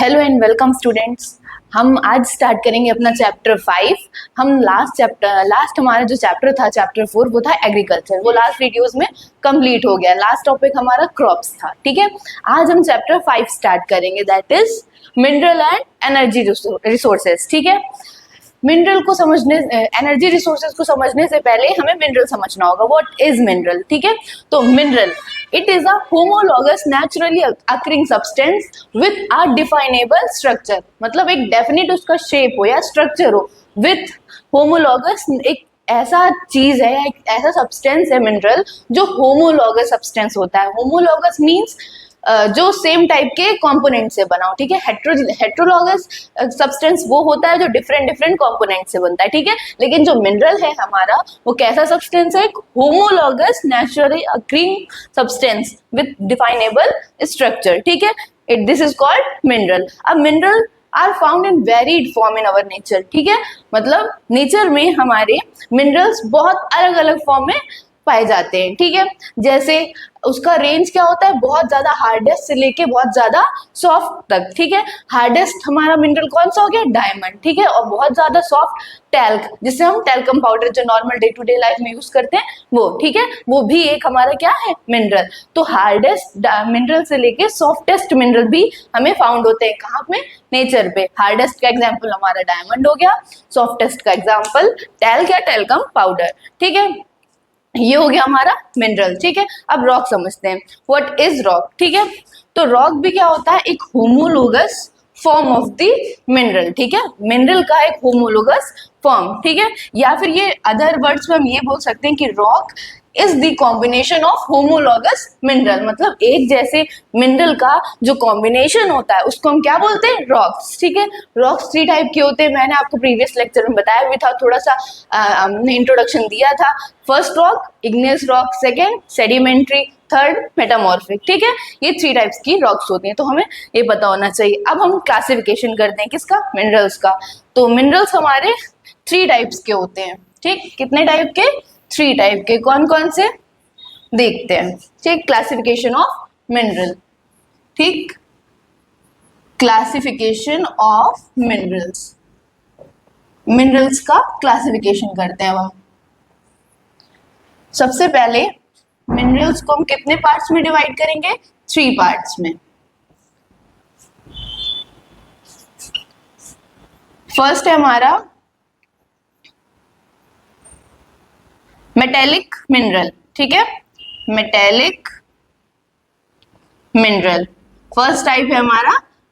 Hello and welcome students. हम आज start करेंगे अपना चैप्टर 5। हम लास्ट हमारा जो चैप्टर था चैप्टर 4 वो था एग्रीकल्चर। वो लास्ट वीडियोस में कंप्लीट हो गया। लास्ट टॉपिक हमारा क्रॉप्स था। ठीक है, आज हम चैप्टर 5 स्टार्ट करेंगे, that is mineral and energy resources. ठीक है, मिनरल को समझने एनर्जी रिसोर्सेज को समझने से पहले हमें मिनरल समझना होगा। What is mineral? ठीक है, तो mineral it is a homologous naturally occurring substance with a definable structure. मतलब एक डेफिनेट उसका शेप हो या स्ट्रक्चर हो विथ होमोलॉगस। एक ऐसा चीज है, एक ऐसा सब्सटेंस है मिनरल जो होमोलॉगस सब्सटेंस होता है। होमोलॉगस मीन्स जो सेम टाइप के कंपोनेंट से बना हो। ठीक है, हेट्रोलॉगस सब्सटेंस वो होता है जो डिफरेंट डिफरेंट कंपोनेंट से बनता है। ठीक है, लेकिन जो मिनरल है हमारा वो कैसा सब्सटेंस है? एक homologous naturally occurring substance with definable structure. ठीक है, दिस इज कॉल्ड मिनरल। अब mineral are found in varied form in our nature. ठीक है, मतलब नेचर में हमारे मिनरल्स बहुत अलग अलग फॉर्म में पाए जाते हैं। ठीक है, जैसे उसका रेंज क्या होता है? बहुत ज्यादा हार्डेस्ट से लेके बहुत ज्यादा सॉफ्ट तक। ठीक है, हार्डेस्ट हमारा मिनरल कौन सा हो गया? डायमंड। ठीक है, और बहुत ज्यादा सॉफ्ट टैल्क, जिसे हम टैल्कम पाउडर जो normal day to day life में यूज करते हैं वो। ठीक है, वो भी एक हमारा क्या है? मिनरल। तो हार्डेस्ट मिनरल से लेके सॉफ्टेस्ट मिनरल भी हमें फाउंड होते हैं। कहाँ पे? नेचर पे। हार्डेस्ट का एग्जाम्पल हमारा डायमंड हो गया, सॉफ्टेस्ट का एग्जाम्पल टैल्क या टैल्कम पाउडर। ठीक है, ये हो गया हमारा मिनरल। ठीक है, अब रॉक समझते हैं। What is rock? ठीक है, तो रॉक भी क्या होता है? एक homologous form of the mineral. ठीक है, मिनरल का एक होमोलोगस फॉर्म। ठीक है, या फिर ये अदर वर्ड्स में हम ये बोल सकते हैं कि rock is the combination of homologous mineral. मतलब एक जैसे मिनरल का जो कॉम्बिनेशन होता है उसको हम क्या बोलते हैं? रॉक्स। ठीक है, रॉक्स 3 टाइप के होते हैं। मैंने आपको प्रीवियस लेक्चर में बताया भी था, थोड़ा सा हमने इंट्रोडक्शन दिया था। First rock igneous rock, second sedimentary, third metamorphic. ठीक है, ये 3 टाइप्स की रॉक्स होती हैं, तो हमें ये पता होना चाहिए। अब हम क्लासिफिकेशन करते हैं किसका? मिनरल्स का। तो मिनरल्स हमारे 3 टाइप्स के होते हैं। ठीक, कितने टाइप के? 3 टाइप के। कौन कौन से देखते हैं? ठीक, क्लासिफिकेशन ऑफ मिनरल। ठीक, क्लासिफिकेशन ऑफ मिनरल्स। मिनरल्स का क्लासिफिकेशन करते हैं अब हम। सबसे पहले मिनरल्स को हम कितने पार्ट्स में डिवाइड करेंगे? 3 पार्ट्स में। फर्स्ट है हमारा मेटेलिक मिनरल। ठीक है, मेटेलिक मिनरल फर्स्ट टाइप है हमारा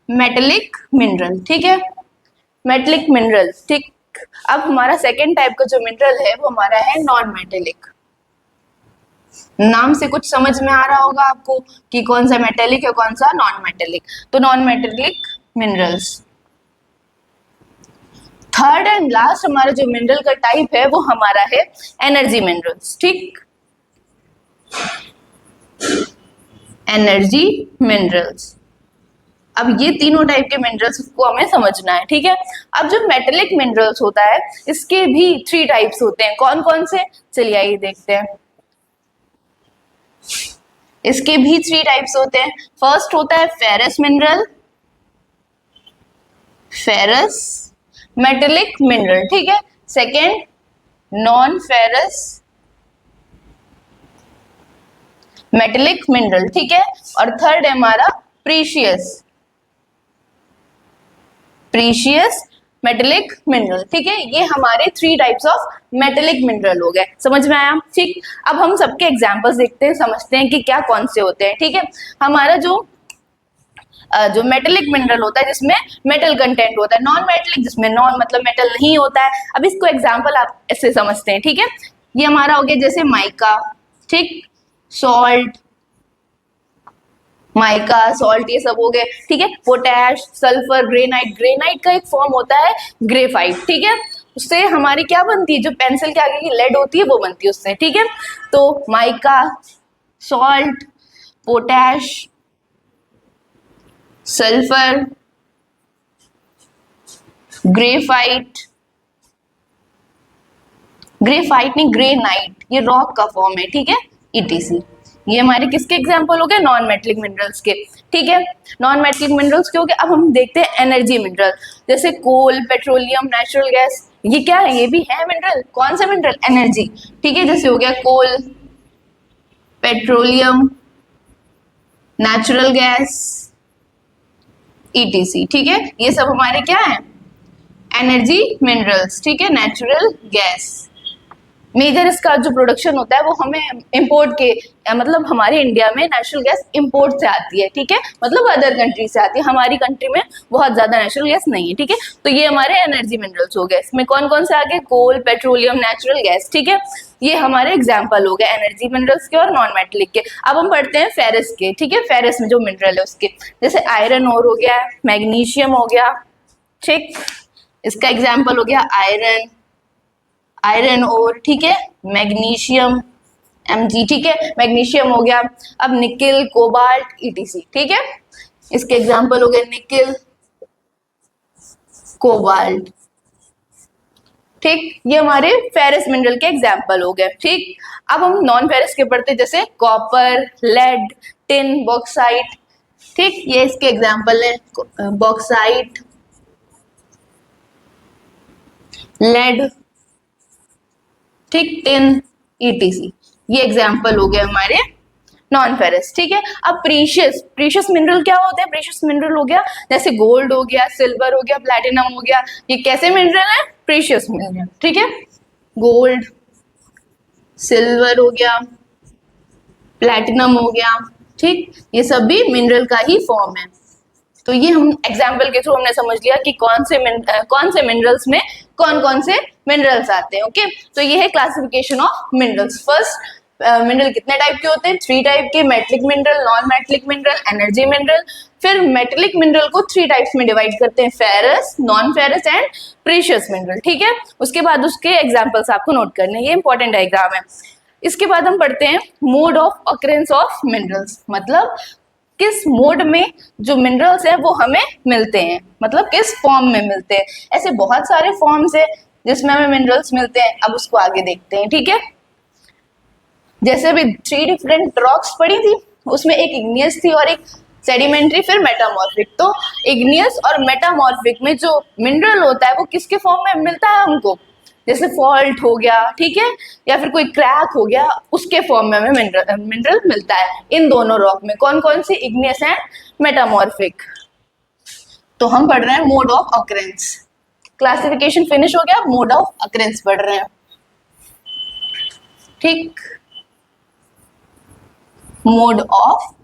मेटेलिक मिनरल। ठीक है, मेटेलिक मिनरल। ठीक, अब हमारा सेकेंड टाइप का जो मिनरल है वो हमारा है नॉन मेटेलिक। नाम से कुछ समझ में आ रहा होगा आपको कि कौन सा मेटेलिक है कौन सा नॉन मेटेलिक। तो non metallic minerals. Third and last हमारा जो मिनरल का टाइप है वो हमारा है एनर्जी मिनरल्स। ठीक, एनर्जी मिनरल्स। अब ये तीनों टाइप के मिनरल्स को हमें समझना है। ठीक है, अब जो मेटेलिक मिनरल्स होता है इसके भी 3 टाइप्स होते हैं। कौन कौन से? चलिए आइए देखते हैं। इसके भी 3 टाइप्स होते हैं। फर्स्ट होता है ferrous mineral, ferrous metallic mineral. ठीक है, second non ferrous metallic mineral. ठीक है, और थर्ड है हमारा प्रीशियस मेटेलिक मिनरल। ठीक है, ये हमारे 3 टाइप्स ऑफ मेटेलिक मिनरल हो गए। समझ में आया? ठीक, अब हम सबके एग्जांपल्स देखते हैं, समझते हैं कि क्या कौन से होते हैं। ठीक है, हमारा जो मेटेलिक मिनरल होता है जिसमें मेटल कंटेंट होता है, नॉन मेटेलिक जिसमें नॉन मतलब मेटल नहीं होता है। अब इसको एग्जांपल आप ऐसे समझते हैं। ठीक है, ये हमारा हो गया जैसे माइका। ठीक, सॉल्ट, माइका सॉल्ट ये सब हो गए। ठीक है, पोटैश, सल्फर, ग्रेनाइट। ग्रेनाइट का एक फॉर्म होता है ग्रेफाइट। ठीक है, उससे हमारी क्या बनती है? जो पेंसिल के आगे की लेड होती है वो बनती है उससे। ठीक है, तो mica, salt, potash, sulphur, graphite नहीं ग्रेनाइट, ये रॉक का फॉर्म है। ठीक है, ETC। ये हमारे किसके एग्जाम्पल हो गए? नॉन मेटेलिक मिनरल्स के। ठीक है। नॉन मेटलिक मिनरल्स क्या हो गया। अब हम देखते हैं एनर्जी मिनरल, जैसे कोल, पेट्रोलियम, नेचुरल गैस, ये क्या है, ये भी है मिनरल। कौन सा मिनरल, एनर्जी, ठीक है। जैसे हो गया कोल, पेट्रोलियम, नेचुरल गैस, ईटीसी, ठीक है। ये सब हमारे क्या है, एनर्जी मिनरल्स, ठीक है। नेचुरल गैस, मेजर इसका जो प्रोडक्शन होता है वो हमें इंपोर्ट के मतलब हमारे इंडिया में नेचुरल गैस इंपोर्ट से आती है, ठीक है। मतलब अदर कंट्री से आती है, हमारी कंट्री में बहुत ज्यादा नेचुरल गैस नहीं है, ठीक है। तो ये हमारे एनर्जी मिनरल्स हो गए। इसमें कौन कौन से आ गए, कोल, पेट्रोलियम, नेचुरल गैस, ठीक है। ये हमारे एग्जाम्पल हो गए एनर्जी मिनरल्स के और नॉन मेटलिक के। अब हम पढ़ते हैं फेरस के, ठीक है। फेरस में जो मिनरल है उसके, जैसे आयरन ओर हो गया, मैग्नीशियम हो गया, ठीक। इसका एग्जाम्पल हो गया आयरन, आयरन ओर, ठीक है। मैग्नीशियम, Mg, ठीक है। मैग्नीशियम हो गया। अब निकिल, कोबाल्ट, ईटीसी, ठीक है। इसके एग्जाम्पल हो गए निकिल, कोबाल्ट, ठीक। ये हमारे फेरस मिनरल के एग्जाम्पल हो गए, ठीक। अब हम नॉन फेरस के पढ़ते, जैसे कॉपर, लेड, टिन, बॉक्साइट, ठीक। ये इसके एग्जाम्पल है, बॉक्साइट, लेड, ठीक, टिन, ईटीसी, ये एग्जाम्पल हो गए हमारे नॉन फेरस, ठीक है। अब प्रीशियस, प्रीशियस मिनरल क्या होते हैं, प्रीशियस मिनरल हो गया जैसे गोल्ड हो गया, सिल्वर हो गया, प्लैटिनम हो गया, ये कैसे मिनरल है, प्रीशियस मिनरल, ठीक है। गोल्ड, सिल्वर हो गया, प्लैटिनम हो गया, ठीक। ये सब भी मिनरल का ही फॉर्म है। तो ये हम एग्जाम्पल के थ्रू हमने समझ लिया कि कौन से मिनरल्स में कौन से मिनरल्स आते हैं, ओके। तो ये है classification of minerals. First, mineral कितने टाइप के होते हैं, 3 टाइप के, metallic mineral, non metallic mineral, energy mineral. फिर मेटलिक मिनरल को 3 टाइप्स में डिवाइड करते हैं, ferrous, non ferrous and precious mineral, ठीक है। उसके बाद उसके एग्जाम्पल्स आपको नोट करने हैं, ये इंपॉर्टेंट डायग्राम है। इसके बाद हम पढ़ते हैं mode of occurrence of minerals, मतलब किस मोड में जो मिनरल्स है वो हमें मिलते हैं, मतलब किस फॉर्म में मिलते हैं। ऐसे बहुत सारे फॉर्म्स है जिसमें हमें मिनरल्स मिलते हैं, अब उसको आगे देखते हैं, ठीक है। जैसे अभी 3 डिफरेंट रॉक्स पड़ी थी, उसमें एक इग्नियस थी और एक सेडिमेंट्री, फिर मेटामॉर्फिक। तो इग्नियस और मेटामॉर्फिक में जो मिनरल होता है वो किसके फॉर्म में मिलता है हमको, जैसे फॉल्ट हो गया, ठीक है, या फिर कोई क्रैक हो गया, उसके फॉर्म में हमें मिनरल मिलता है इन दोनों रॉक में। कौन कौन सी, इग्नियस एंड मेटामॉर्फिक। तो हम पढ़ रहे हैं mode of occurrence, classification finish हो गया, मोड ऑफ अकरेंस पढ़ रहे हैं, ठीक। मोड ऑफ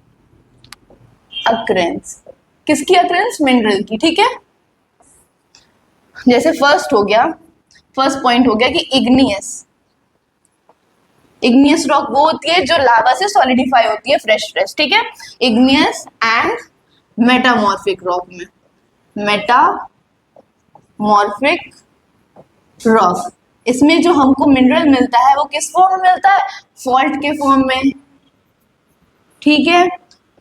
अकरेंस, किसकी अकरेंस, मिनरल की, ठीक है। जैसे फर्स्ट हो गया, फर्स्ट पॉइंट हो गया कि इग्नियस, इग्नियस रॉक वो होती है जो लावा से सॉलिडिफाई होती है फ्रेश फ्रेश, ठीक है। इग्नियस एंड मेटामॉर्फिक रॉक में, मेटामॉर्फिक रॉक, इसमें जो हमको मिनरल मिलता है वो किस फॉर्म में मिलता है, फॉल्ट के फॉर्म में, ठीक है,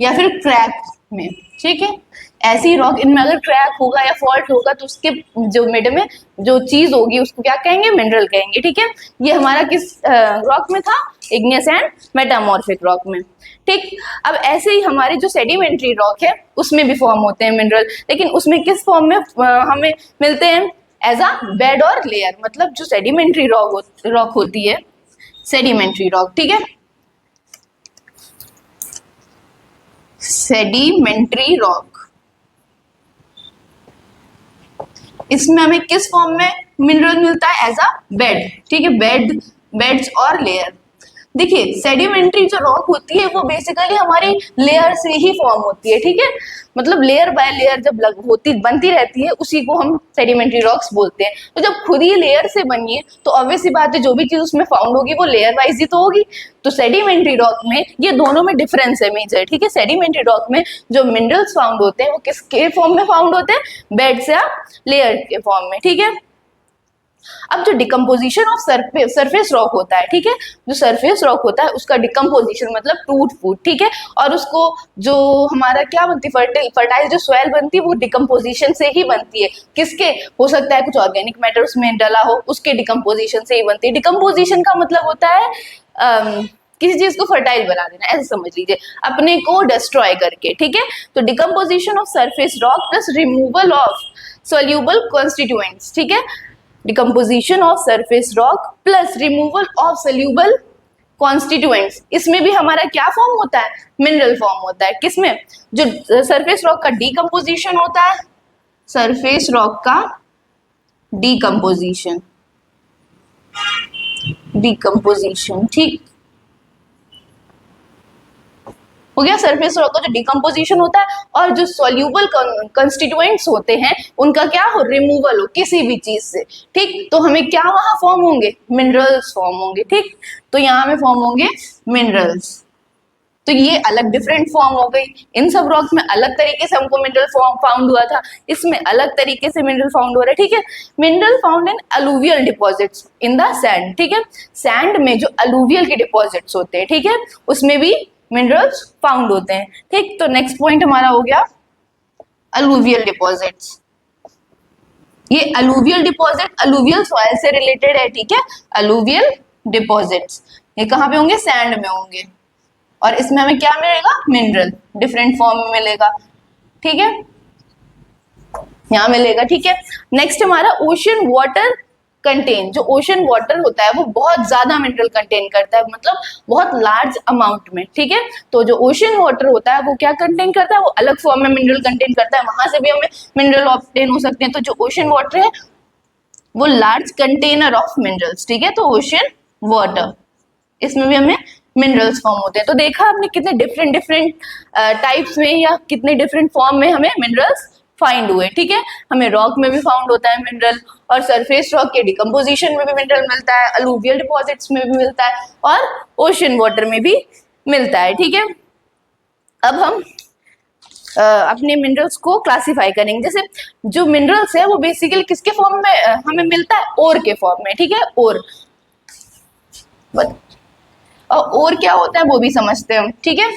या फिर क्रैक में, ठीक है। ऐसी रॉक, इनमें अगर क्रैक होगा या फॉल्ट होगा तो उसके जो मिड में जो चीज होगी उसको क्या कहेंगे, मिनरल कहेंगे, ठीक है। ये हमारा किस रॉक में था, इग्नियस एंड मेटामॉर्फिक रॉक में, ठीक। अब ऐसे ही हमारे जो सेडिमेंट्री रॉक है उसमें भी फॉर्म होते हैं मिनरल, लेकिन उसमें किस फॉर्म में हमें मिलते हैं, एज अ बेड और लेयर। मतलब जो सेडिमेंट्री रॉक होती है, सेडिमेंट्री रॉक, ठीक है, सेडिमेंट्री रॉक, इसमें हमें किस फॉर्म में मिनरल मिलता है, एज अ बेड, ठीक है, बेड्स और लेयर। देखिए सेडिमेंट्री जो रॉक होती है वो बेसिकली हमारी लेयर से ही फॉर्म होती है, ठीक है। मतलब लेयर बाय लेयर जब बनती रहती है उसी को हम सेडिमेंट्री रॉक्स बोलते हैं। तो जब खुद ही लेयर से बनी है तो ऑब्वियस सी बात है जो भी चीज उसमें फाउंड होगी वो लेयर वाइज ही तो होगी। तो सेडिमेंट्री रॉक में ये दोनों में डिफरेंस है मेजर, ठीक है। सेडिमेंट्री रॉक में जो मिनरल्स फाउंड होते हैं वो किसके फॉर्म में फाउंड होते हैं, बेड्स या लेयर के फॉर्म में, ठीक है। अब जो डिकम्पोजिशन ऑफ सरफेस रॉक होता है, ठीक है, जो सरफेस रॉक होता है उसका डिकम्पोजिशन मतलब टूट फूट, ठीक है। और उसको जो हमारा क्या बनती है, फर्टाइल जो सॉइल बनती है वो डिकम्पोजिशन से ही बनती है। किसके, हो सकता है कुछ ऑर्गेनिक मैटर उसमें डला हो, उसके डिकम्पोजिशन से ही बनती है। डिकम्पोजिशन का मतलब होता है किसी चीज को फर्टाइल बना देना, ऐसे समझ लीजिए, अपने को डिस्ट्रॉय करके, ठीक है। तो decomposition of surface rock plus removal of soluble constituents, ठीक है। Decomposition of surface rock plus removal of soluble constituents, इसमें भी हमारा क्या फॉर्म होता है, मिनरल फॉर्म होता है। किसमें, जो सरफेस रॉक का डिकम्पोजिशन होता है, सरफेस रॉक का डिकम्पोजिशन, ठीक हो गया। सरफेस रॉक का जो डिकम्पोजिशन होता है और जो सॉल्यूबल कंस्टिट्यूएंट्स होते हैं उनका क्या हो, रिमूवल हो किसी भी चीज से, ठीक। तो हमें क्या वहां फॉर्म होंगे, मिनरल्स फॉर्म होंगे, ठीक। तो यहाँ हमें फॉर्म होंगे मिनरल्स। तो ये अलग डिफरेंट फॉर्म हो गई, इन सब रॉक्स में अलग तरीके से हमको मिनरल फॉर्म फाउंड हुआ था, इसमें अलग तरीके से मिनरल फाउंड हो रहा है, ठीक है। Mineral found in alluvial deposits in the sand, ठीक है। सैंड में जो अलूवियल के डिपॉजिट्स होते हैं, ठीक है, उसमें भी मिनरल्स फाउंड होते हैं, ठीक। तो नेक्स्ट पॉइंट हमारा हो गया अलूवियल डिपॉजिट्स। ये अलूवियल डिपॉजिट अलूवियल सॉइल से रिलेटेड है, ठीक है। अलूवियल डिपॉजिट्स ये कहाँ पे होंगे, सैंड में होंगे, और इसमें हमें क्या मिलेगा, मिनरल डिफरेंट फॉर्म में मिलेगा, ठीक है, यहाँ मिलेगा, ठीक है। नेक्स्ट हमारा ओशन वाटर कंटेन, जो ओशन वाटर होता है वो बहुत ज्यादा मिनरल कंटेन करता है, मतलब बहुत लार्ज अमाउंट में, ठीक है। तो जो ओशन वाटर होता है वो क्या कंटेन करता है, वो अलग फॉर्म में मिनरल कंटेन करता है, वहां से भी हमें मिनरल ऑब्टेन हो सकते हैं। तो जो ओशन वाटर है वो लार्ज कंटेनर ऑफ मिनरल्स, ठीक है। तो ओशन वाटर, इसमें भी हमें मिनरल्स फॉर्म होते हैं। तो देखा आपने कितने डिफरेंट टाइप्स में या कितने डिफरेंट फॉर्म में हमें मिनरल्स फाइंड हुए, ठीक है। हमें रॉक में भी फाउंड होता है मिनरल, और सरफेस रॉक के डिकम्पोजिशन में भी मिनरल मिलता है, अलूवियल डिपॉजिट्स में भी मिलता है, और ओशन वाटर में भी मिलता है, ठीक है। अब हम अपने मिनरल्स को क्लासिफाई करेंगे। जैसे जो मिनरल्स है वो बेसिकली किसके फॉर्म में हमें मिलता है, ओर के फॉर्म में, ठीक है। ओर, और क्या होता है वो भी समझते हैं हम, ठीक है।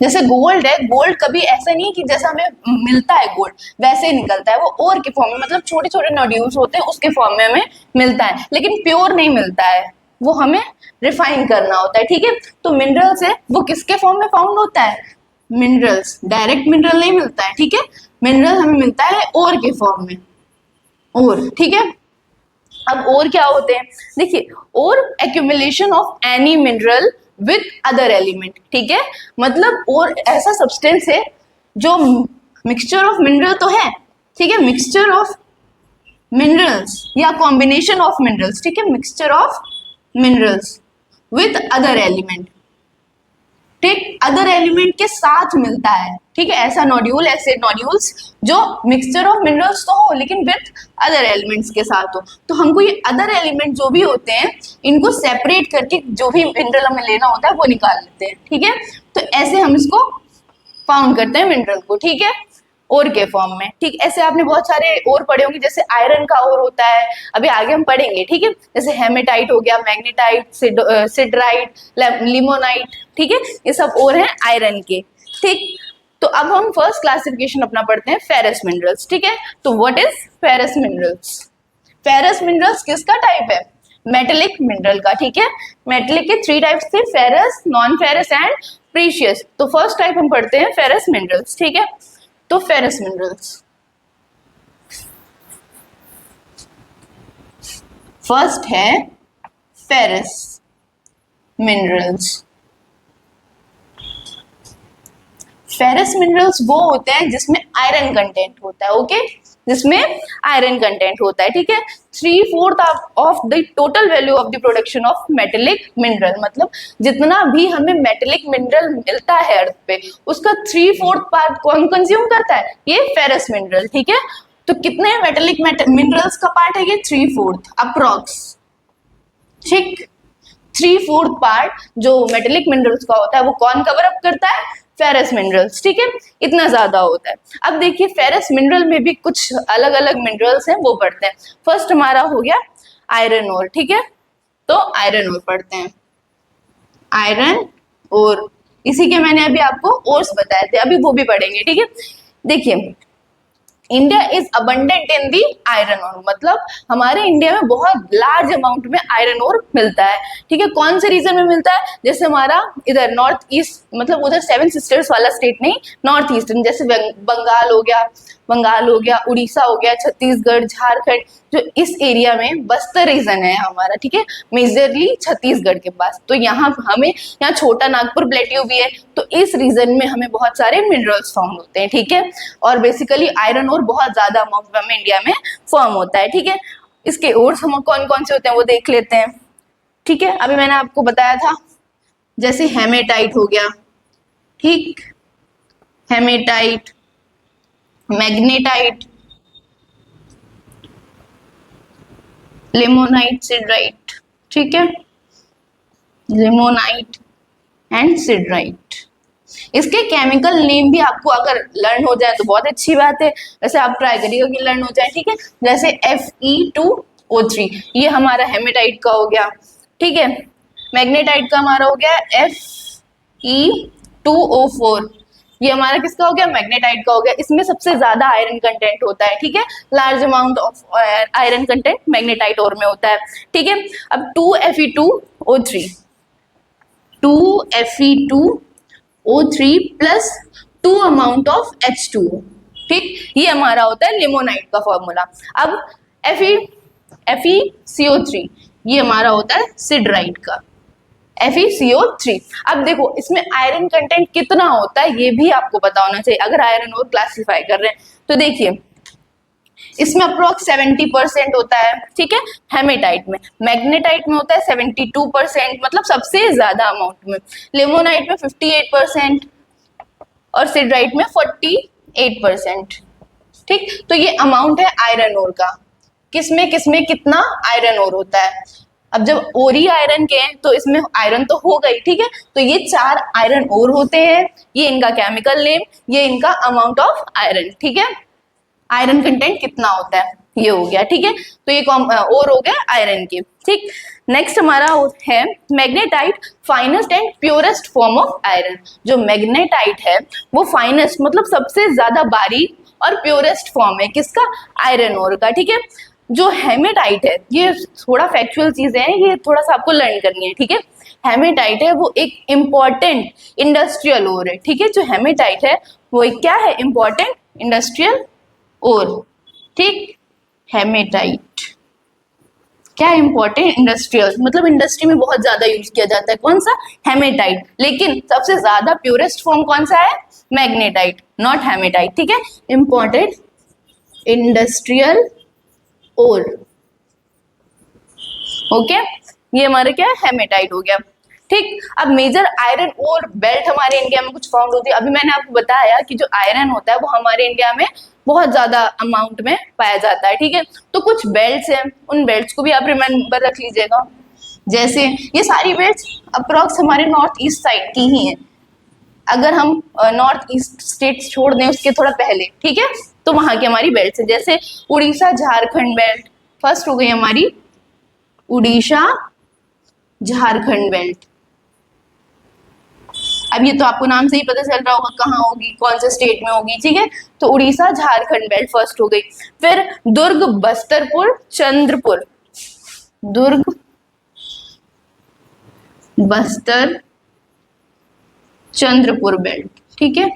जैसे गोल्ड है, गोल्ड कभी ऐसा नहीं कि जैसा हमें मिलता है गोल्ड वैसे ही निकलता है, वो ओर के फॉर्म में, मतलब छोटे छोटे नोड्यूल्स होते हैं उसके फॉर्म में हमें मिलता है, लेकिन प्योर नहीं मिलता है, वो हमें रिफाइन करना होता है, ठीक है। तो मिनरल्स है वो किसके फॉर्म में फाउंड होता है, मिनरल्स, डायरेक्ट मिनरल नहीं मिलता है, ठीक है। मिनरल हमें मिलता है ओर के फॉर्म में, ओर, ठीक है। अब और क्या होते हैं, देखिए, और accumulation of any mineral with other element, ठीक है। मतलब और ऐसा सब्सटेंस है जो मिक्सचर ऑफ मिनरल तो है, ठीक है, मिक्सचर ऑफ मिनरल्स या कॉम्बिनेशन ऑफ मिनरल्स, ठीक है, mixture of minerals with other element, ठीक, अदर एलिमेंट के साथ मिलता है, ठीक है। ऐसा नोड्यूल, ऐसे नोड्यूल्स जो मिक्सचर ऑफ मिनरल्स तो हो लेकिन विद अदर एलिमेंट्स के साथ हो। तो हमको ये अदर एलिमेंट जो भी होते हैं इनको सेपरेट करके जो भी मिनरल हमें लेना होता है वो निकाल लेते हैं, ठीक है। तो ऐसे हम इसको फाउंड करते हैं मिनरल को, ठीक है, और के फॉर्म में, ठीक। ऐसे आपने बहुत सारे और पढ़े होंगे, जैसे आयरन का और होता है, अभी आगे हम पढ़ेंगे, ठीक है। जैसे हेमेटाइट हो गया, मैग्नेटाइट, सिडराइट, लिमोनाइट, ठीक है, ये सब और हैं आयरन के, ठीक। तो अब हम फर्स्ट क्लासिफिकेशन अपना पढ़ते हैं फेरस मिनरल्स, ठीक है। तो what is ferrous minerals, ferrous minerals किसका टाइप है, मेटेलिक मिनरल का, ठीक है। मेटेलिक के 3 टाइप्स थे, ferrous, non ferrous and precious. तो फर्स्ट टाइप हम पढ़ते हैं फेरस मिनरल्स, ठीक है। तो फेरस मिनरल्स, फर्स्ट है फेरस मिनरल्स। फेरस मिनरल्स वो होते हैं जिसमें आयरन कंटेंट होता है, ओके, जिसमें आयरन कंटेंट होता है, ठीक है। 3/4 of the total value of the production of metallic mineral, मतलब जितना भी हमें मेटेलिक मिनरल मिलता है अर्थ पे उसका 3/4 पार्ट कौन कंज्यूम करता है, ये फेरस मिनरल, ठीक है। तो कितने मेटेलिक मिनरल्स का पार्ट है ये, 3/4 अप्रॉक्स, ठीक। 3/4 पार्ट जो मेटेलिक मिनरल्स का होता है वो कौन कवर अप करता है, फेरस मिनरल्स, ठीक है, इतना ज्यादा होता है। अब देखिए फेरस मिनरल में भी कुछ अलग अलग मिनरल्स हैं वो पढ़ते हैं। फर्स्ट हमारा हो गया आयरन ओर, ठीक है। तो आयरन ओर पढ़ते हैं, आयरन ओर, इसी के मैंने अभी आपको ओर्स बताए थे, अभी वो भी पढ़ेंगे, ठीक है। देखिए India is abundant in the iron ore, मतलब हमारे इंडिया में बहुत लार्ज अमाउंट में आयरन ओर मिलता है। ठीक है, कौन से रीजन में मिलता है? जैसे हमारा इधर नॉर्थ ईस्ट, मतलब उधर सेवन सिस्टर्स वाला स्टेट नहीं, नॉर्थ ईस्टर्न, जैसे बंगाल हो गया, उड़ीसा हो गया, छत्तीसगढ़, झारखंड, जो इस एरिया में बस्तर रीजन है हमारा। ठीक है, मेजरली छत्तीसगढ़ के पास। तो यहाँ हमें, यहाँ छोटा नागपुर प्लेट्यू भी है, तो इस रीजन में हमें बहुत सारे मिनरल्स फाउंड होते हैं। ठीक है, और बेसिकली आयरन और बहुत ज्यादा अमाउंट में इंडिया में फॉर्म होता है। ठीक है, इसके और हम कौन कौन से होते हैं वो देख लेते हैं। ठीक है, अभी मैंने आपको बताया था जैसे हेमेटाइट हो गया, ठीक, हेमेटाइट, मैग्नेटाइट, लिमोनाइट, सिडराइट। ठीक है, लिमोनाइट एंड सिडराइट। इसके केमिकल नेम भी आपको अगर लर्न हो जाए तो बहुत अच्छी बात है, वैसे आप ट्राई करिएगा कि लर्न हो जाए। ठीक है, जैसे Fe2O3, ये हमारा हेमेटाइट का हो गया। ठीक है, मैग्नेटाइट का हमारा हो गया Fe2O4, ये हमारा किसका हो गया? मैग्नेटाइट का हो गया। इसमें सबसे ज्यादा आयरन कंटेंट होता है। ठीक है, large amount of iron content magnetite और में होता है। ठीक है, अब 2Fe2O3, 2Fe2O3 plus 2 amount of H2O। ठीक, ये हमारा होता है लिमोनाइट का फॉर्मूला। अब FeCO3, ये हमारा होता है सिडराइट का, FeCO3। अब देखो इसमें आयरन कंटेंट कितना होता है ये भी आपको पता होना चाहिए अगर आयरन और क्लासिफाई कर रहे हैं। तो देखिए इसमें अप्रोक्स 70% होता है। ठीक है, हेमेटाइट में, मैग्नेटाइट में होता है 72%, मतलब सबसे ज्यादा अमाउंट में, लिमोनाइट में 58% और सिडराइट में 48%। ठीक, तो ये अमाउंट है आयरन ओर का, किसमें किसमें कितना आयरन ओर होता है। अब जब ओर ही आयरन के हैं तो इसमें आयरन तो हो गई। ठीक है, तो ये 4 आयरन ओर होते हैं, ये इनका केमिकल नेम, ये इनका अमाउंट ऑफ आयरन। ठीक है, आयरन कंटेंट कितना होता है ये हो गया। ठीक है, तो ये और हो गया आयरन के। ठीक, नेक्स्ट हमारा है magnetite, finest and purest form of iron. जो मैग्नेटाइट है वो फाइनेस्ट, मतलब सबसे ज्यादा बारीक और प्योरेस्ट फॉर्म है किसका? आयरन ओर का। ठीक है, जो हेमेटाइट है, ये थोड़ा फैक्चुअल चीजें हैं, ये थोड़ा सा आपको लर्न करनी है। ठीक है, हेमेटाइट है वो एक इंपॉर्टेंट इंडस्ट्रियल ओर है। ठीक है, जो हेमेटाइट है वो एक क्या है? इंपॉर्टेंट इंडस्ट्रियल ओर। ठीक, हेमेटाइट क्या इंपॉर्टेंट इंडस्ट्रियल, मतलब इंडस्ट्री में बहुत ज्यादा यूज किया जाता है। कौन सा? हेमेटाइट। लेकिन सबसे ज्यादा प्योरेस्ट फॉर्म कौन सा है? Magnetite, not haematite. ठीक है, इंपॉर्टेंट इंडस्ट्रियल ओर। ओके, ये हमारे क्या है? हेमेटाइट हो गया। ठीक, अब मेजर आयरन ओर बेल्ट हमारे इंडिया में कुछ फाउंड होती है। अभी मैंने आपको बताया कि जो आयरन होता है वो हमारे इंडिया में बहुत ज्यादा अमाउंट में पाया जाता है। ठीक है, तो कुछ बेल्ट्स हैं, उन बेल्ट्स को भी आप रिमेम्बर रख लीजिएगा। जैसे ये सारी बेल्ट्स अप्रोक्स हमारे नॉर्थ ईस्ट साइड की ही हैं, अगर हम नॉर्थ ईस्ट स्टेट्स छोड़ दें उसके थोड़ा पहले। ठीक है, तो वहां की हमारी बेल्ट्स है, जैसे उड़ीसा झारखंड बेल्ट फर्स्ट हो गई हमारी, उड़ीसा झारखंड बेल्ट। अब ये तो आपको नाम से ही पता चल रहा होगा कहाँ होगी, कौन से स्टेट में होगी। ठीक है, तो उड़ीसा झारखंड बेल्ट फर्स्ट हो गई। फिर दुर्ग बस्तरपुर चंद्रपुर, दुर्ग बस्तर चंद्रपुर बेल्ट। ठीक है,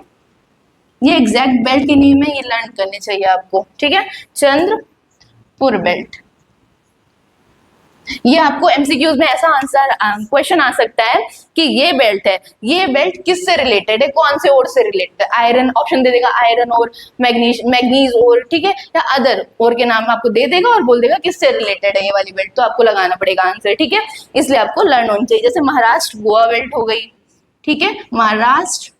ये एग्जैक्ट बेल्ट के नेम है, ये लर्न करने चाहिए आपको। ठीक है, चंद्रपुर बेल्ट। ये आपको एमसीक्यूज में ऐसा आंसर क्वेश्चन आ सकता है कि ये बेल्ट है, ये बेल्ट किससे रिलेटेड है, कौन से ओर से रिलेटेड है। आयरन ऑप्शन दे देगा, आयरन और मैग्नीज और, ठीक है, या अदर और के नाम आपको दे देगा और बोल देगा किससे रिलेटेड है ये वाली बेल्ट, तो आपको लगाना पड़ेगा आंसर। ठीक है, इसलिए आपको लर्न होनी चाहिए। जैसे महाराष्ट्र गोवा बेल्ट हो गई। ठीक है, महाराष्ट्र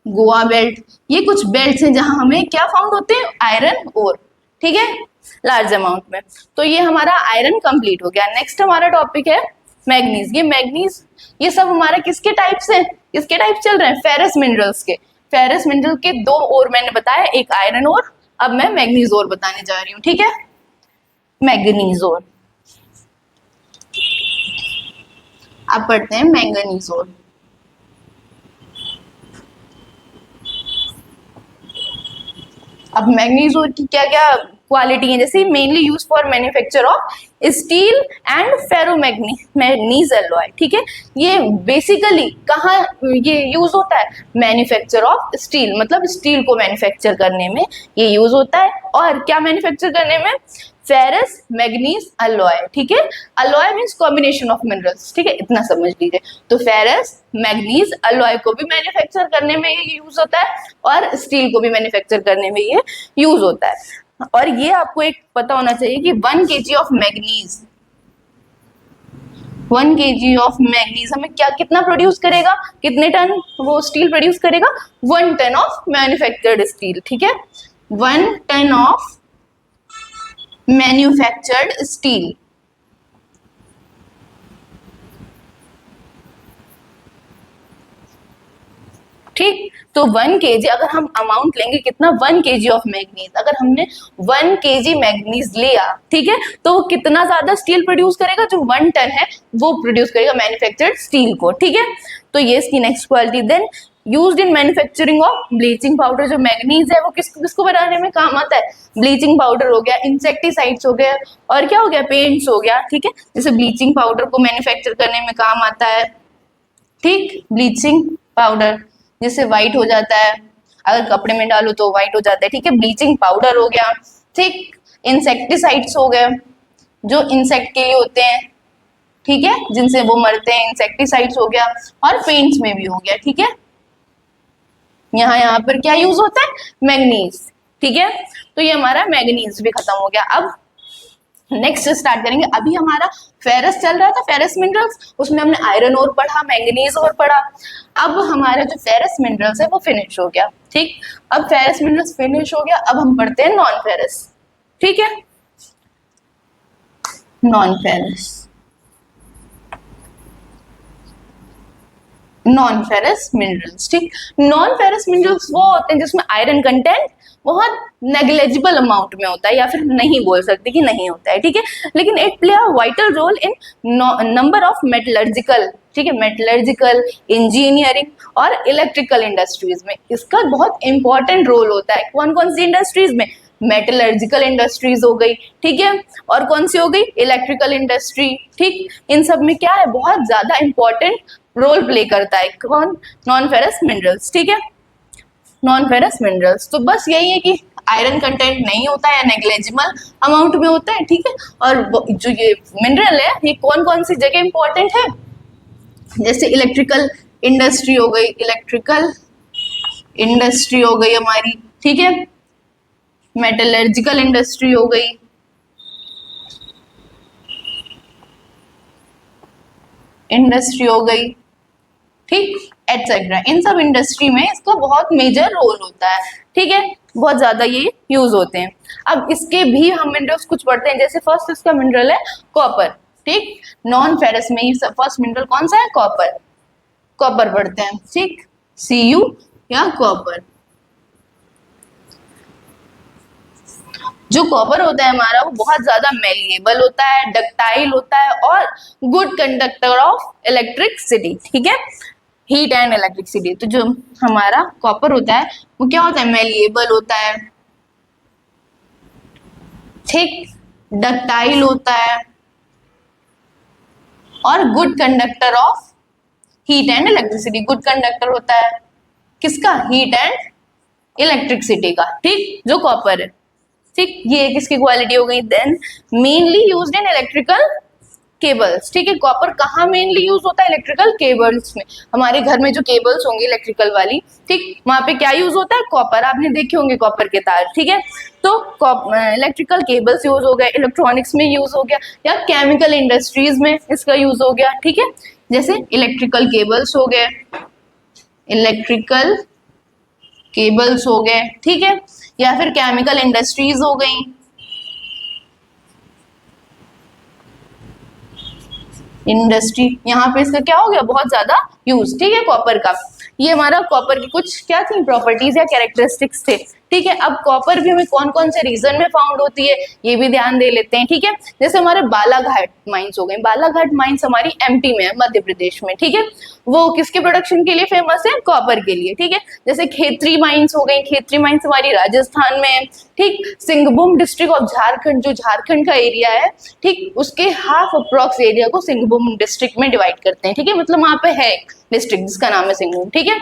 गोवा बेल्ट, ये कुछ बेल्ट हैं जहां हमें क्या फाउंड होते हैं? Iron ore. ठीक है, लार्ज अमाउंट में। तो ये हमारा आयरन कंप्लीट हो गया। नेक्स्ट हमारा टॉपिक है मैग्नीज। ये मैग्नीज, ये सब हमारा किसके टाइप से, किसके टाइप चल रहे हैं? फेरस मिनरल्स के। फेरस मिनरल के 2 और मैंने बताया, एक आयरन और, अब मैं मैग्नीज और बताने जा रही हूँ। ठीक है, मैग्नीज और, आप पढ़ते हैं मैंगनीज और। अब मैग्नीज और की क्या क्या क्वालिटी है, जैसे mainly use for manufacture of steel and ferromanganese alloy, ठीक है। ये बेसिकली कहाँ ये यूज होता है, मैन्युफैक्चर ऑफ स्टील, मतलब स्टील को मैन्युफैक्चर करने में ये यूज होता है। और क्या मैन्युफैक्चर करने में, फेरस मैग्नीज अलॉय, ठीक है। Alloy means combination of minerals, ठीक है, इतना समझ लीजिए। तो फेरस मैग्नीज अलॉय को भी मैन्युफैक्चर करने में ये यूज होता है और स्टील को भी मैन्युफैक्चर करने में ये यूज होता है। और ये आपको एक पता होना चाहिए कि 1 kg of manganese, 1 kg of manganese हमें क्या कितना प्रोड्यूस करेगा, कितने टन वो स्टील प्रोड्यूस करेगा, 1 टन ऑफ मैन्युफैक्चर्ड स्टील, ठीक है, 1 टन ऑफ मैन्युफैक्चर्ड स्टील। ठीक, तो 1 kg अगर हम अमाउंट लेंगे कितना, 1 kg ऑफ मैग्नीज, अगर हमने 1 kg मैग्नीज लिया, ठीक है, तो वो कितना ज्यादा स्टील प्रोड्यूस करेगा, जो 1 टन है वो प्रोड्यूस करेगा मैन्युफैक्चर्ड स्टील को, ठीक है। तो ये इसकी next quality. Then used in manufacturing of bleaching powder, जो मैग्नीज है वो किसको बनाने में काम आता है, ब्लीचिंग पाउडर हो गया, इंसेक्टिसाइड्स हो गया, और क्या हो गया, पेंट्स हो गया, ठीक है। जैसे ब्लीचिंग पाउडर को मैन्युफैक्चर करने में काम आता है, ठीक, ब्लीचिंग पाउडर जिससे व्हाइट हो जाता है, अगर कपड़े में डालो तो व्हाइट हो जाता है, ठीक है, ब्लीचिंग पाउडर हो गया, ठीक। इंसेक्टिसाइड्स हो गए जो इंसेक्ट के लिए होते हैं, ठीक है, जिनसे वो मरते हैं, इंसेक्टिसाइड्स हो गया, और पेंट्स में भी हो गया, ठीक है। यहाँ पर क्या यूज होता है, मैग्नीज, ठीक है। तो ये हमारा मैग्नीज भी खत्म हो गया। अब नेक्स्ट स्टार्ट करेंगे। अभी हमारा फेरस चल रहा था, फेरस मिनरल्स, उसमें हमने आयरन और पढ़ा, मैंगनीज और पढ़ा। अब हमारा जो फेरस मिनरल्स है वो फिनिश हो गया, ठीक। अब फेरस मिनरल्स फिनिश हो गया, अब हम पढ़ते हैं नॉन फेरस, ठीक है, non ferrous, non ferrous minerals, ठीक। नॉन फेरस मिनरल्स वो होते हैं जिसमें आयरन कंटेंट बहुत नेग्लेजिबल अमाउंट में होता है, या फिर नहीं बोल सकते कि नहीं होता है, ठीक है, लेकिन it play a vital role in number of metallurgical, ठीक है, मेटलर्जिकल, इंजीनियरिंग और इलेक्ट्रिकल इंडस्ट्रीज में इसका बहुत इंपॉर्टेंट रोल होता है। कौन कौन सी इंडस्ट्रीज में, मेटलर्जिकल इंडस्ट्रीज हो गई, ठीक है, और कौन सी हो गई, इलेक्ट्रिकल इंडस्ट्री, ठीक। इन सब में क्या है, बहुत ज्यादा इंपॉर्टेंट रोल प्ले करता है कौन, नॉन फेरस मिनरल्स, ठीक है, नॉन फेरस मिनरल्स। तो बस यही है कि आयरन कंटेंट नहीं होता है, नेग्लेजिबल अमाउंट में होता है, ठीक है। और जो ये मिनरल है ये कौन कौन सी जगह इंपॉर्टेंट है, जैसे इलेक्ट्रिकल इंडस्ट्री हो गई, इलेक्ट्रिकल इंडस्ट्री हो गई हमारी, ठीक है, मेटलर्जिकल इंडस्ट्री हो गई, इंडस्ट्री हो गई, ठीक, एटसेट्रा। इन सब इंडस्ट्री में इसका बहुत मेजर रोल होता है, ठीक है, बहुत ज्यादा ये यूज होते हैं। अब इसके भी हम मिनरल्स कुछ पढ़ते हैं, जैसे फर्स्ट इसका मिनरल है कॉपर, ठीक, नॉन फेरस में फर्स्ट मिनरल कौन सा है, कॉपर, कॉपर पढ़ते हैं, ठीक, Cu या कॉपर। जो कॉपर होता है हमारा वो बहुत ज्यादा मेलिएबल होता है, डक्टाइल होता है, और गुड कंडक्टर ऑफ इलेक्ट्रिसिटी, ठीक है, हीट एंड इलेक्ट्रिसिटी। तो जो हमारा कॉपर होता है वो क्या होता है, मेलिएबल होता है, ठीक, डक्टाइल होता है, और good conductor of heat and electricity. Good conductor होता है किसका, हीट एंड इलेक्ट्रिसिटी का, ठीक, जो कॉपर है, ठीक। ये किसकी क्वालिटी हो गई। Then mainly used in electrical cables, ठीक है, कॉपर कहाँ मेनली यूज होता है, इलेक्ट्रिकल केबल्स में। हमारे घर में जो केबल्स होंगी इलेक्ट्रिकल वाली, ठीक, वहां पे क्या यूज होता है, कॉपर, आपने देखे होंगे कॉपर के तार, ठीक है। तो इलेक्ट्रिकल केबल्स यूज हो गए, इलेक्ट्रॉनिक्स में यूज हो गया, या केमिकल इंडस्ट्रीज में इसका यूज हो गया, ठीक है। जैसे इलेक्ट्रिकल केबल्स हो गए, इलेक्ट्रिकल केबल्स हो गए, ठीक है, या फिर केमिकल इंडस्ट्रीज हो गई, इंडस्ट्री, यहाँ पे इसका क्या हो गया, बहुत ज्यादा यूज, ठीक है, कॉपर का। ये हमारा कॉपर की कुछ क्या थी, प्रॉपर्टीज या कैरेक्टरिस्टिक्स थे, ठीक है। अब कॉपर भी हमें कौन कौन से रीजन में फाउंड होती है ये भी ध्यान दे लेते हैं, ठीक है। जैसे हमारे बालाघाट माइंस हो गए, बालाघाट माइंस हमारी एमपी में है, मध्य प्रदेश में, ठीक है। वो किसके प्रोडक्शन के लिए फेमस है? कॉपर के लिए, ठीक है। जैसे खेतरी माइंस हो गई, खेतरी माइंस हमारी राजस्थान में है, ठीक। सिंहभूम डिस्ट्रिक्ट ऑफ झारखंड, जो झारखंड का एरिया है, ठीक, उसके हाफ अप्रॉक्स एरिया को सिंहभूम डिस्ट्रिक्ट में डिवाइड करते हैं, ठीक है। मतलब वहां पे है एक डिस्ट्रिक्ट जिसका नाम है सिंहभूम, ठीक है।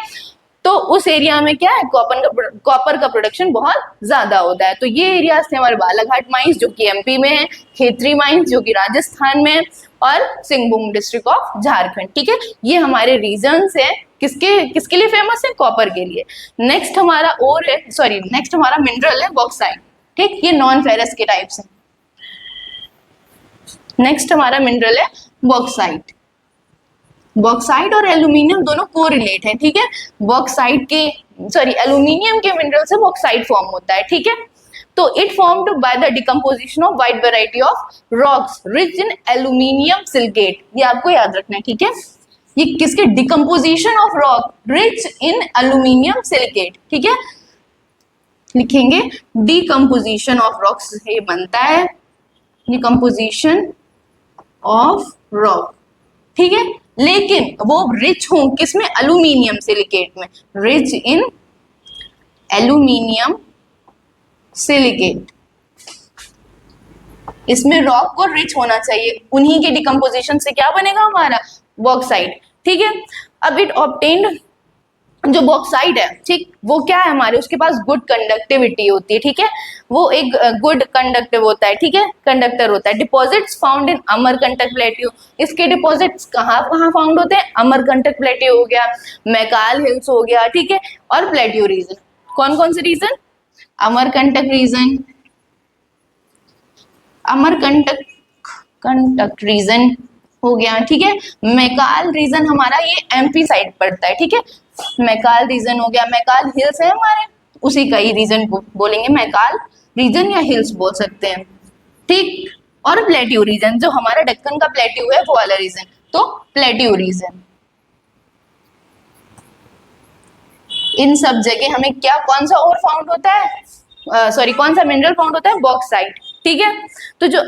तो उस एरिया में क्या है, कॉपर का प्रोडक्शन बहुत ज्यादा होता है। तो ये एरिया थे हमारे बालाघाट माइंस जो कि एमपी में है, खेतरी माइंस जो कि राजस्थान में है, और सिंहभूम डिस्ट्रिक्ट ऑफ झारखंड, ठीक है। ये हमारे रीजन्स है किसके लिए फेमस है? कॉपर के लिए। नेक्स्ट हमारा नेक्स्ट हमारा मिनरल है बॉक्साइट, ठीक। ये नॉन फेरस के टाइप से। नेक्स्ट हमारा मिनरल है बॉक्साइट। बॉक्साइट और एल्यूमिनियम दोनों कोरिलेट हैं, ठीक है। एल्यूमिनियम के मिनरल से बॉक्साइट फॉर्म होता है, ठीक है। तो it formed by the decomposition of wide variety of rocks rich in aluminium silicate. ये आपको याद रखना है, ठीक है। ये किसके? Decomposition of rock rich in aluminium silicate, ठीक है। लिखेंगे डिकम्पोजिशन ऑफ रॉक्स, ये बनता है डिकम्पोजिशन ऑफ रॉक, ठीक है। लेकिन वो रिच हो किसमें? एल्यूमिनियम सिलिकेट में, रिच इन एल्यूमिनियम सिलिकेट। इसमें रॉक को रिच होना चाहिए, उन्हीं के डिकम्पोजिशन से क्या बनेगा हमारा? बॉक्साइट, ठीक है। अब इट ऑब्टेन्ड, जो बॉक्साइट है, ठीक, वो क्या है हमारे, उसके पास गुड कंडक्टिविटी होती है, ठीक है। वो एक गुड कंडक्टिव होता है, ठीक है, कंडक्टर होता है। Deposits found in Amarkantak plateau. इसके डिपॉजिट्स कहाँ कहाँ फाउंड होते हैं? अमरकंटक प्लेट्यू हो गया, मैकाल हिल्स हो गया, ठीक है, और प्लेट्यू रीजन। कौन कौन से region? Amarkantak region, Amarkantak region हो गया, ठीक है। मैकाल रीजन हमारा ये एमपी साइड पड़ता है, ठीक है। मैकाल रीजन हो गया, मैकाल हिल्स है हमारे, उसी का ही रीजन को बोलेंगे मैकाल रीजन या हिल्स बोल सकते हैं, ठीक। और प्लेट्यू रीजन, जो हमारा दक्कन का प्लेट्यू है वो वाला रीजन, तो प्लेट्यू रीजन। इन सब जगह हमें क्या, कौन सा और फाउंड होता है, कौन सा मिनरल फाउंड होता है? बॉक्साइट, ठीक है। तो जो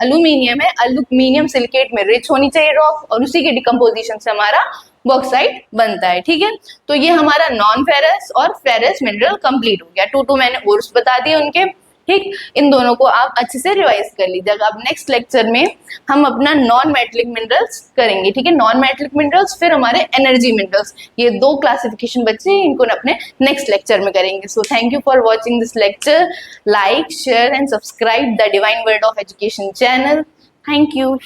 एल्यूमिनियम है, एल्यूमिनियम सिलिकेट में रिच होनी चाहिए रॉक, और उसी के डिकम्पोजिशन से हमारा बॉक्साइट बनता है, ठीक है। तो ये हमारा नॉन फेरस और फेरस मिनरल कंप्लीट हो गया। टू मैंने कोर्स बता दिए उनके, ठीक। इन दोनों को आप अच्छे से रिवाइज कर लीजिएगा। अब नेक्स्ट लेक्चर में हम अपना नॉन मेटलिक मिनरल्स करेंगे, ठीक है। नॉन मेटलिक मिनरल्स, फिर हमारे एनर्जी मिनरल्स, ये दो क्लासिफिकेशन बच्चे इनको अपने नेक्स्ट लेक्चर में करेंगे। So thank you for watching this lecture. Like, share and subscribe the divine word of education channel. Thank you.